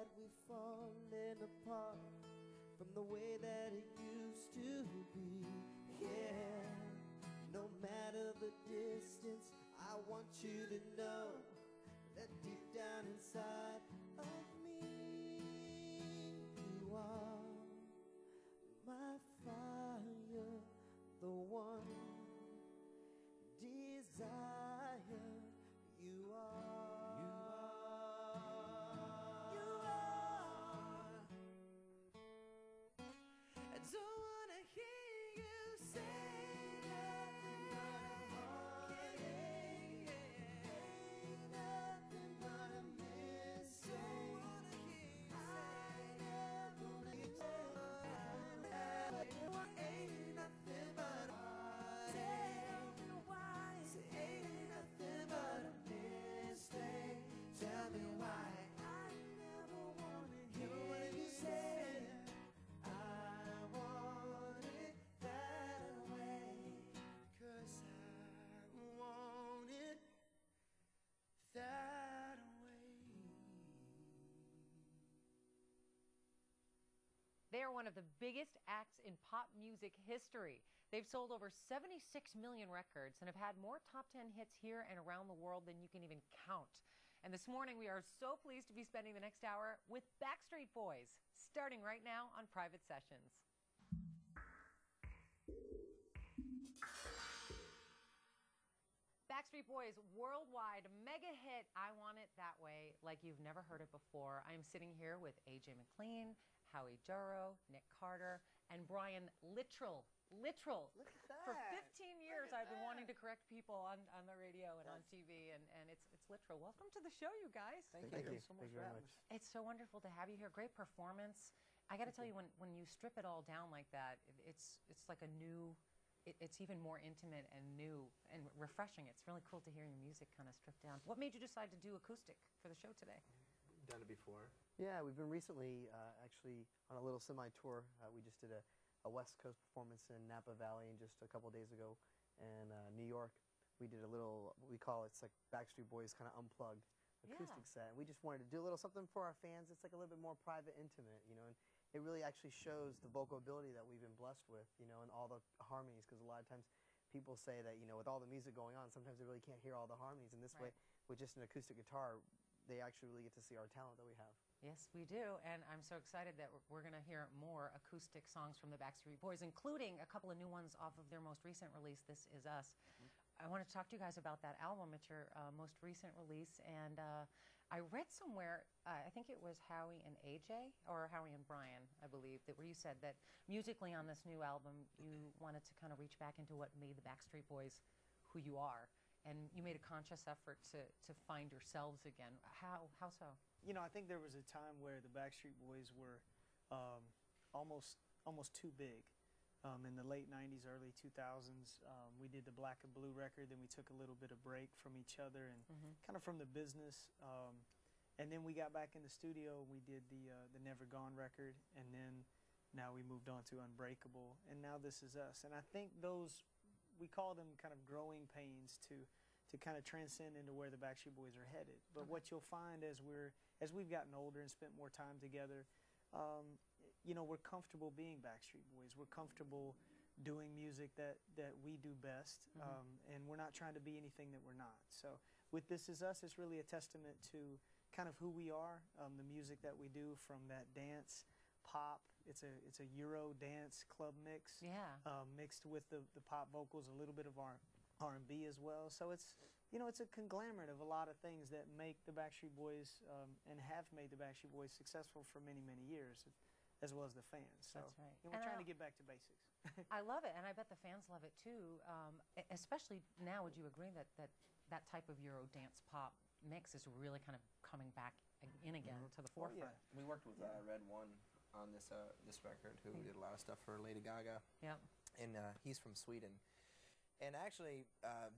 that we've fallen apart from the way that it used to be. Yeah, no matter the distance, I want you to know that deep down inside of me, you are my fire, the one desire. You are. I don't wanna hear you say nothing but a heartache, nothing but a mistake. Don't wanna hear you say ain't nothing but a heartache. Tell me why. Say ain't nothing but a mistake. Tell me why. I never wanna hear you say I want it that way, 'cause I want it that way. They are one of the biggest acts in pop music history. They've sold over 76 million records and have had more top 10 hits here and around the world than you can even count. And this morning, we are so pleased to be spending the next hour with Backstreet Boys, starting right now on Private Sessions. Backstreet Boys' worldwide mega hit, I Want It That Way, like you've never heard it before. I am sitting here with AJ McLean, Howie Duro, Nick Carter, and Brian Littrell. Look at that. For 15 years, I've been wanting to correct people on the radio and on TV, and it's Littrell. Welcome to the show, you guys. Thank you so much for having us. It's so wonderful to have you here. Great performance. I got to tell you, when you strip it all down like that, it's like a new, it's even more intimate and new and refreshing. It's really cool to hear your music kind of stripped down. What made you decide to do acoustic for the show today? Done it before. Yeah, we've been recently actually on a little semi-tour. We just did a West Coast performance in Napa Valley just a couple days ago, and New York. We did a little, what we call it's like Backstreet Boys kind of unplugged acoustic set. And we just wanted to do a little something for our fans. It's like a little bit more private, intimate, you know, and it really actually shows the vocal ability that we've been blessed with, you know, and all the harmonies, because a lot of times people say that, you know, with all the music going on, sometimes they really can't hear all the harmonies. And this way, with just an acoustic guitar, they actually really get to see our talent that we have. Yes, we do, and I'm so excited that we're going to hear more acoustic songs from the Backstreet Boys, including a couple of new ones off of their most recent release, This Is Us. I want to talk to you guys about that album. It's your most recent release, and I read somewhere, I think it was Howie and AJ, or Howie and Brian, I believe, where you said that musically on this new album, you wanted to kind of reach back into what made the Backstreet Boys who you are, and you made a conscious effort to find yourselves again. How so? You know, I think there was a time where the Backstreet Boys were almost too big. In the late 90s, early 2000s, we did the Black and Blue record, then we took a little bit of break from each other and kind of from the business. And then we got back in the studio, we did the Never Gone record, and then now we moved on to Unbreakable, and now This Is Us. And I think those, we call them kind of growing pains to kind of transcend into where the Backstreet Boys are headed. But what you'll find as we've gotten older and spent more time together, you know, we're comfortable being Backstreet Boys. We're comfortable doing music that we do best, and we're not trying to be anything that we're not. So with This Is Us, it's really a testament to kind of who we are, the music that we do, from that dance, pop. It's a Euro dance club mix, mixed with the pop vocals, a little bit of our R&B as well. So it's, you know, it's a conglomerate of a lot of things that make the Backstreet Boys and have made the Backstreet Boys successful for many, many years, as well as the fans. So That's right. And we're trying to get back to basics. I love it, and I bet the fans love it too. Especially now, would you agree that type of Euro dance pop mix is really kind of coming back in again to the forefront? We worked with Red One on this record, who did a lot of stuff for Lady Gaga. Yeah. And he's from Sweden. And actually,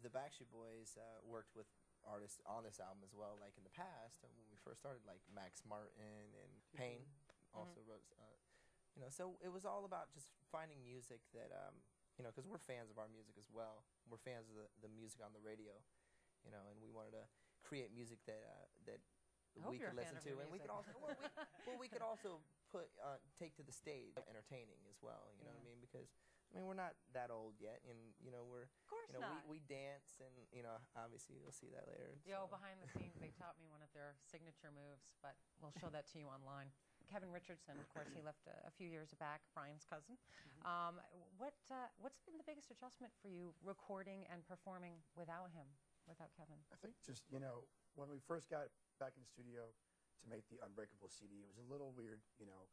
the Backstreet Boys worked with artists on this album as well, like in the past, when we first started, like Max Martin and Payne also wrote, you know, so it was all about just finding music that, you know, because we're fans of our music as well. We're fans of the music on the radio, you know, and we wanted to create music that I hope we you're could a fan listen of to, your and we could music. also we could also put take to the stage entertaining as well. You know what I mean? Because I mean we're not that old yet, and you know we're Of course you know not. we dance, and you know obviously you'll see that later. Yo, so. behind the scenes, they taught me one of their signature moves, but we'll show that to you online. Kevin Richardson, of course, he left a few years back, Brian's cousin. What's been the biggest adjustment for you recording and performing without him, without Kevin? I think just, you know, when we first got back in the studio to make the Unbreakable CD, it was a little weird, you know,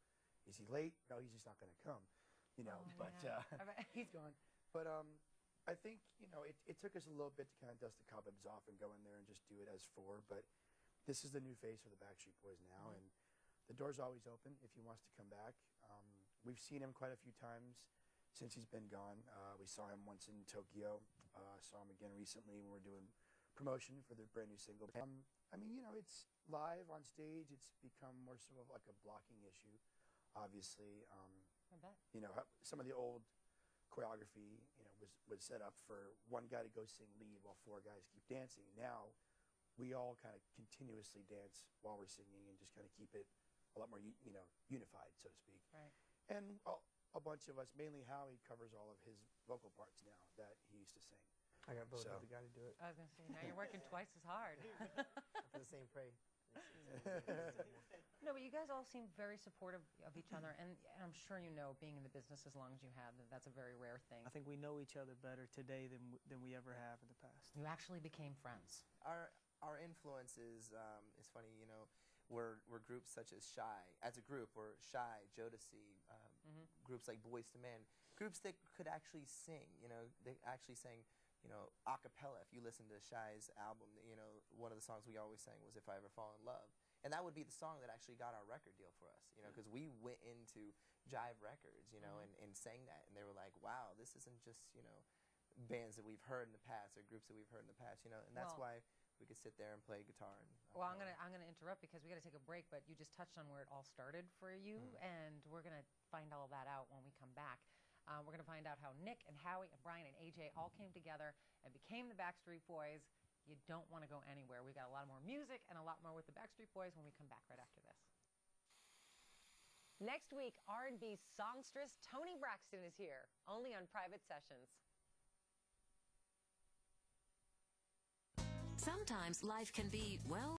is he late? No, he's just not going to come, you know, Oh, but yeah. I bet he's gone. But I think, you know, it took us a little bit to kind of dust the cobwebs off and go in there and just do it as four, but this is the new face of the Backstreet Boys now, and the door's always open if he wants to come back. We've seen him quite a few times since he's been gone. We saw him once in Tokyo, saw him again recently when we were doing promotion for their brand new single. I mean, you know, it's live on stage. It's become more sort of like a blocking issue, obviously. I bet. You know, some of the old choreography, you know, was set up for one guy to go sing lead while four guys keep dancing. Now, we all kind of continuously dance while we're singing and just kind of keep it a lot more, you know, unified, so to speak. Right. And a bunch of us, mainly Howie, covers all of his vocal parts now that he used to sing. I got both So- of the guy to do it. I was going to say, now you're working twice as hard. For the same prey. No, but you guys all seem very supportive of each other, and I'm sure you know, being in the business as long as you have, that's a very rare thing. I think we know each other better today than we ever have in the past. You actually became friends. Our influence is funny, you know, we're groups such as Shy. As a group, we're Shy, Jodeci, groups like Boys to Men, groups that could actually sing. You know, they actually sang, you know, a cappella. If you listen to Shy's album, you know, one of the songs we always sang was "If I Ever Fall in Love," and that would be the song that actually got our record deal for us. You know, because we went into Jive Records, you know, and sang that, and they were like, "Wow, this isn't just, you know, bands that we've heard in the past or groups that we've heard in the past," you know, and that's why we could sit there and play guitar. And, Well, I'm gonna interrupt because we got to take a break, but you just touched on where it all started for you, and we're gonna find all of that out when we come back. We're gonna find out how Nick and Howie and Brian and AJ all came together and became the Backstreet Boys. You don't want to go anywhere. We got a lot more music and a lot more with the Backstreet Boys when we come back right after this. Next week, R&B songstress Toni Braxton is here, only on Private Sessions. Sometimes life can be, well,